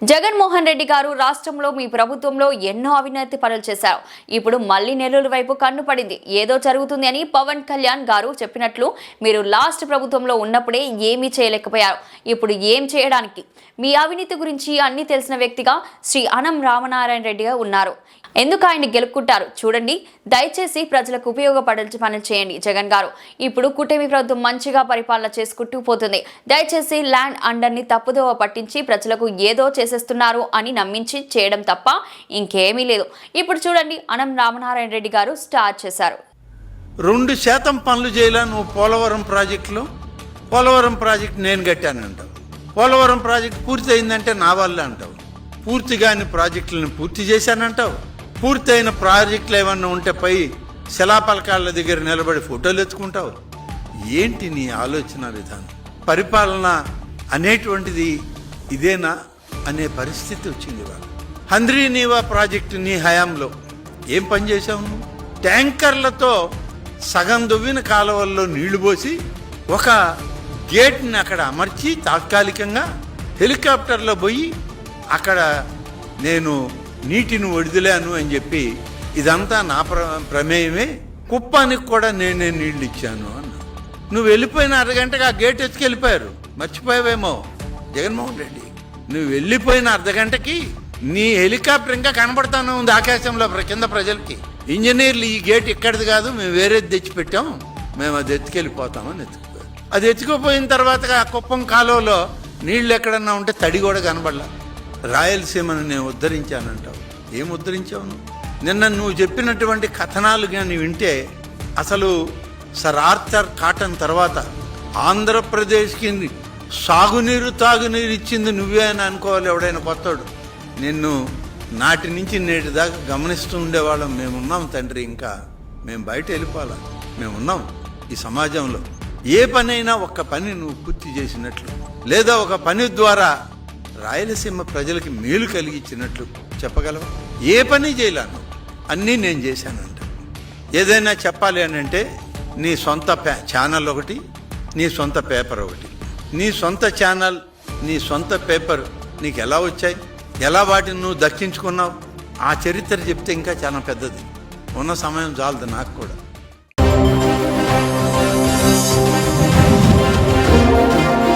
జగన్మోహన్ రెడ్డి గారు రాష్ట్రంలో మీ ప్రభుత్వంలో ఎన్నో అవినీతి పనులు చేశారు. ఇప్పుడు మళ్ళీ నెల్లూరు వైపు కన్ను పడింది. ఏదో జరుగుతుంది అని పవన్ కళ్యాణ్ గారు చెప్పినట్లు మీరు లాస్ట్ ప్రభుత్వంలో ఉన్నప్పుడే ఏమీ చేయలేకపోయారు. ఇప్పుడు ఏం చేయడానికి? మీ అవినీతి గురించి అన్ని తెలిసిన వ్యక్తిగా శ్రీ అనం రామనారాయణ రెడ్డి ఉన్నారు. ఎందుకు ఆయన్ని గెలుపుకుంటారు చూడండి. దయచేసి ప్రజలకు ఉపయోగపడే పనులు చేయండి. జగన్ గారు ఇప్పుడు కూటమి ప్రభుత్వం మంచిగా పరిపాలన చేసుకుంటూ పోతుంది. దయచేసి ల్యాండ్ అండర్ని తప్పుదోవ పట్టించి ప్రజలకు ఏదో చేసేస్తున్నారు అని నమ్మించి చేయడం తప్ప ఇంకేమీ లేదు. ఇప్పుడు చూడండి, అనం రామనారాయణ రెడ్డి గారు స్టార్ట్ చేశారు. 2% పనులు చేయాల నువ్వు పోలవరం ప్రాజెక్టులో. పోలవరం ప్రాజెక్టు నేను కట్టానంటావు. పోలవరం ప్రాజెక్టు పూర్తి అయిందంటే నా వల్ల అంటావు. పూర్తిగాని ప్రాజెక్టులను పూర్తి చేశానంటావు. పూర్తయిన ప్రాజెక్టులు ఏమన్నా ఉంటే పై శిలాపలకాల దగ్గర నిలబడి ఫోటోలు ఎత్తుకుంటావు. ఏంటి నీ ఆలోచన విధానం? పరిపాలన అనేటువంటిది ఇదేనా అనే పరిస్థితి వచ్చింది. వాళ్ళు హంద్రీనీవా ప్రాజెక్టు నీ హయాంలో ఏం పని చేశావు నువ్వు? ట్యాంకర్లతో సగం దువ్విన కాలువల్లో నీళ్లు పోసి ఒక గేట్ని అక్కడ అమర్చి తాత్కాలికంగా హెలికాప్టర్లో పోయి అక్కడ నేను నీటిని వదిలాను అని చెప్పి ఇదంతా నా ప్రమేయమే, కుప్పానికి కూడా నేనే నీళ్లు ఇచ్చాను అన్న. నువ్వు వెళ్ళిపోయిన అర్ధగంటగా ఆ గేట్ ఎత్తుకెళ్ళిపోయారు. మర్చిపోయావేమో జగన్మోహన్ రెడ్డి. నువ్వు వెళ్ళిపోయిన అర్ధగంటకి నీ హెలికాప్టర్ ఇంకా కనబడతానే ఉంది ఆకాశంలో కింద ప్రజలకి. ఇంజనీర్లు ఈ గేట్ ఇక్కడిది కాదు, మేము వేరేది తెచ్చిపెట్టాం, మేము అది ఎత్తుకెళ్ళిపోతామని ఎత్తుకుపోయారు. అది ఎత్తుకుపోయిన తర్వాత ఆ కుప్పం కాలువలో నీళ్లు ఎక్కడన్నా ఉంటే తడి కూడా కనబడలా. రాయలసీమను నేను ఉద్ధరించానంటావు. ఏం ఉద్ధరించావు నువ్వు? నిన్న నువ్వు చెప్పినటువంటి కథనాలు కానీ వింటే అసలు సర్ ఆర్థర్ కాటన్ తర్వాత ఆంధ్రప్రదేశ్కి సాగునీరు తాగునీరు ఇచ్చింది నువ్వే అని అనుకోవాలి ఎవడైనా కొత్తోడు. నిన్ను నాటి నుంచి నేటి దాకా గమనిస్తూ ఉండేవాళ్ళం. మేమున్నాం తండ్రి, ఇంకా మేము బయట వెళ్ళిపోవాలా. మేమున్నాం ఈ సమాజంలో. ఏ పనైనా ఒక్క పని నువ్వు పూర్తి చేసినట్లు, లేదా ఒక పని ద్వారా రాయలసీమ ప్రజలకి మేలు కలిగించినట్లు చెప్పగలవా? ఏ పని చేయలేను, అన్నీ నేను చేశానంట. ఏదైనా చెప్పాలి అని అంటే నీ సొంత ఛానల్ ఒకటి, నీ సొంత పేపర్ ఒకటి. నీ సొంత ఛానల్, నీ సొంత పేపర్ నీకు ఎలా వచ్చాయి? ఎలా వాటిని నువ్వు దక్కించుకున్నావు? ఆ చరిత్ర చెప్తే ఇంకా చాలా పెద్దది. ఉన్న సమయం చాలదు నాకు కూడా.